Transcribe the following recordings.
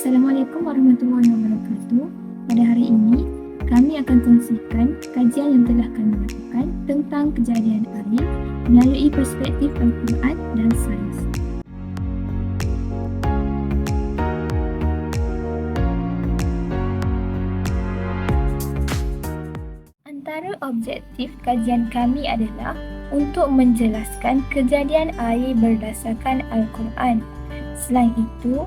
Assalamualaikum warahmatullahi wabarakatuh. Pada hari ini, kami akan kongsikan kajian yang telah kami lakukan tentang kejadian air melalui perspektif Al-Quran dan sains. Antara objektif kajian kami adalah untuk menjelaskan kejadian air berdasarkan Al-Quran. Selain itu,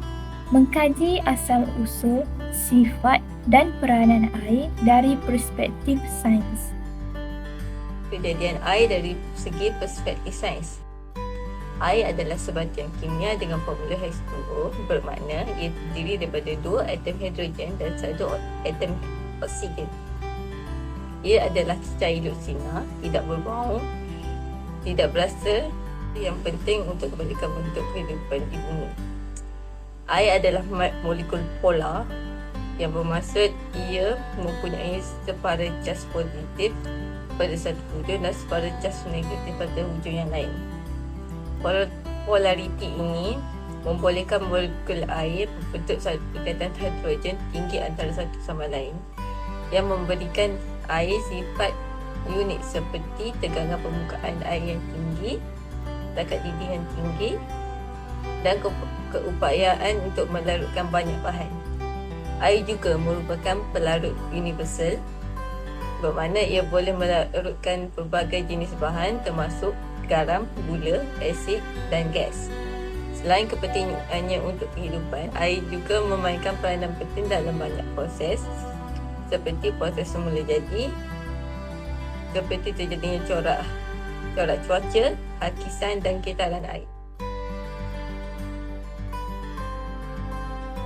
mengkaji asal-usul, sifat dan peranan air dari perspektif sains. Kejadian air dari segi perspektif sains. Air adalah sebatian kimia dengan formula H2O, bermakna ia terdiri daripada dua atom hidrogen dan satu atom oksigen. Ia adalah cair luksina, tidak berbau, tidak berasa, yang penting untuk kembalikan bentuk kehidupan di bumi. Air adalah molekul polar yang bermaksud ia mempunyai separa cas positif pada satu hujung dan separa cas negatif pada hujung yang lain. Polariti ini membolehkan molekul air membentuk satu ikatan hidrogen tinggi antara satu sama lain yang memberikan air sifat unik seperti tegangan permukaan air yang tinggi, takat didih yang tinggi dan keupayaan untuk melarutkan banyak bahan. Air juga merupakan pelarut universal, bermakna ia boleh melarutkan pelbagai jenis bahan termasuk garam, gula, asid dan gas. Selain kepentingannya untuk kehidupan, air juga memainkan peranan penting dalam banyak proses seperti proses semula jadi, seperti terjadinya corak cuaca, hakisan dan getaran air.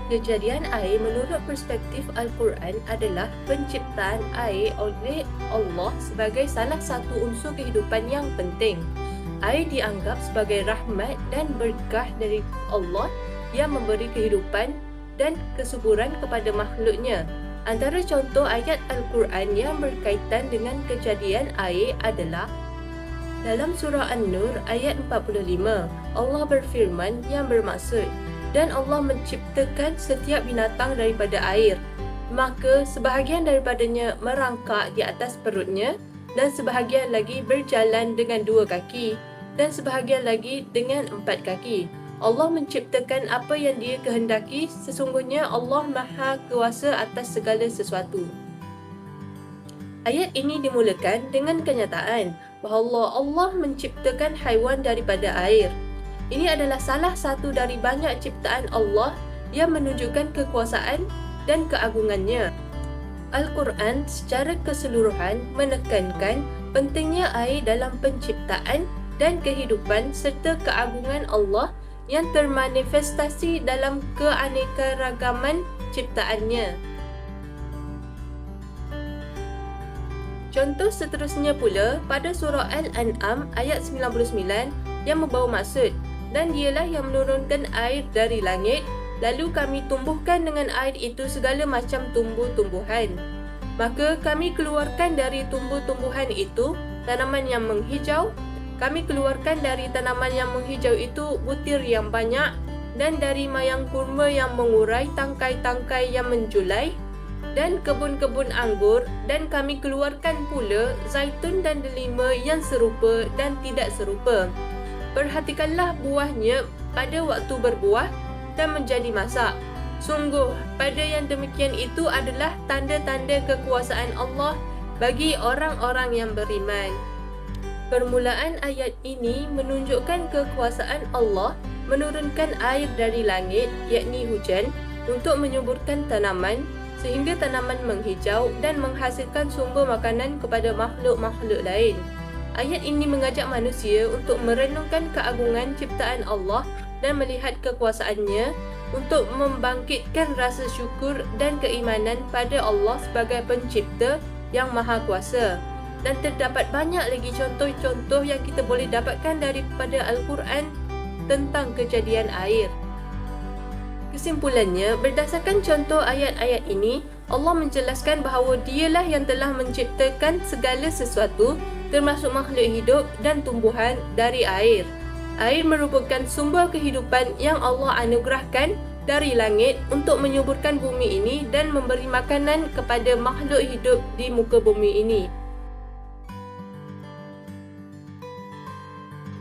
Kejadian air menurut perspektif Al-Quran adalah penciptaan air oleh Allah sebagai salah satu unsur kehidupan yang penting. Air dianggap sebagai rahmat dan berkah dari Allah yang memberi kehidupan dan kesuburan kepada makhluknya. Antara contoh ayat Al-Quran yang berkaitan dengan kejadian air adalah dalam surah An-Nur ayat 45, Allah berfirman yang bermaksud, dan Allah menciptakan setiap binatang daripada air, maka sebahagian daripadanya merangkak di atas perutnya dan sebahagian lagi berjalan dengan dua kaki dan sebahagian lagi dengan empat kaki. Allah menciptakan apa yang Dia kehendaki, sesungguhnya Allah Maha Kuasa atas segala sesuatu. Ayat ini dimulakan dengan kenyataan bahawa Allah menciptakan haiwan daripada air. Ini adalah salah satu dari banyak ciptaan Allah yang menunjukkan kekuasaan dan keagungannya. Al-Quran secara keseluruhan menekankan pentingnya air dalam penciptaan dan kehidupan serta keagungan Allah yang termanifestasi dalam keanekaragaman ciptaannya. Contoh seterusnya pula pada surah Al-An'am ayat 99 yang membawa maksud, dan dialah yang menurunkan air dari langit, lalu kami tumbuhkan dengan air itu segala macam tumbuh-tumbuhan. Maka kami keluarkan dari tumbuh-tumbuhan itu tanaman yang menghijau. Kami keluarkan dari tanaman yang menghijau itu butir yang banyak, dan dari mayang kurma yang mengurai tangkai-tangkai yang menjulai, dan kebun-kebun anggur, dan kami keluarkan pula zaitun dan delima yang serupa dan tidak serupa. Perhatikanlah buahnya pada waktu berbuah dan menjadi masak. Sungguh, pada yang demikian itu adalah tanda-tanda kekuasaan Allah bagi orang-orang yang beriman. Permulaan ayat ini menunjukkan kekuasaan Allah menurunkan air dari langit, yakni hujan, untuk menyuburkan tanaman sehingga tanaman menghijau dan menghasilkan sumber makanan kepada makhluk-makhluk lain. Ayat ini mengajak manusia untuk merenungkan keagungan ciptaan Allah dan melihat kekuasaannya untuk membangkitkan rasa syukur dan keimanan pada Allah sebagai pencipta yang maha kuasa. Dan terdapat banyak lagi contoh-contoh yang kita boleh dapatkan daripada Al-Quran tentang kejadian air. Kesimpulannya, berdasarkan contoh ayat-ayat ini, Allah menjelaskan bahawa Dialah yang telah menciptakan segala sesuatu termasuk makhluk hidup dan tumbuhan dari air. Air merupakan sumber kehidupan yang Allah anugerahkan dari langit untuk menyuburkan bumi ini dan memberi makanan kepada makhluk hidup di muka bumi ini.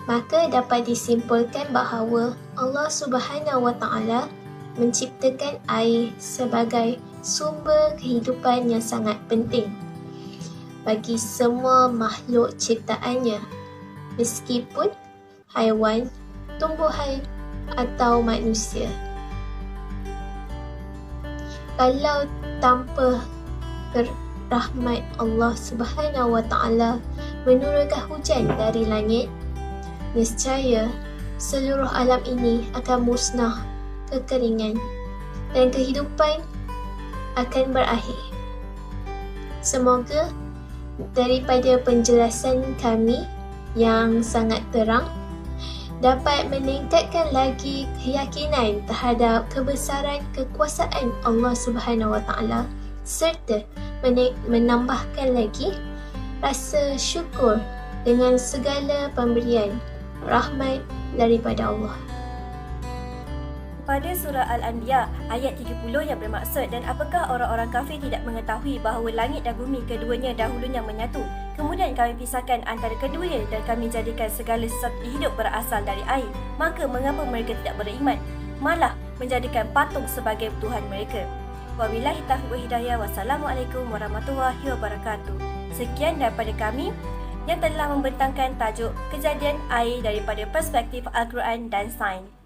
Maka dapat disimpulkan bahawa Allah Subhanahu wa Ta'ala menciptakan air sebagai sumber kehidupan yang sangat penting bagi semua makhluk ciptaannya, meskipun haiwan, tumbuhan atau manusia. Kalau tanpa rahmat Allah Subhanahu wa Ta'ala menurunkan hujan dari langit, nescaya seluruh alam ini akan musnah, kekeringan dan kehidupan akan berakhir. Semoga daripada penjelasan kami yang sangat terang dapat meningkatkan lagi keyakinan terhadap kebesaran kekuasaan Allah Subhanahu wa Ta'ala serta menambahkan lagi rasa syukur dengan segala pemberian rahmat daripada Allah. Pada surah Al-Anbiya ayat 30 yang bermaksud, dan apakah orang-orang kafir tidak mengetahui bahawa langit dan bumi keduanya dahulunya menyatu, kemudian kami pisahkan antara keduanya dan kami jadikan segala sesuatu hidup berasal dari air, maka mengapa mereka tidak beriman, malah menjadikan patung sebagai Tuhan mereka. Wabillahi taufiq wal hidayah. Wassalamualaikum warahmatullahi wabarakatuh. Sekian daripada kami yang telah membentangkan tajuk kejadian air daripada perspektif Al-Quran dan sains.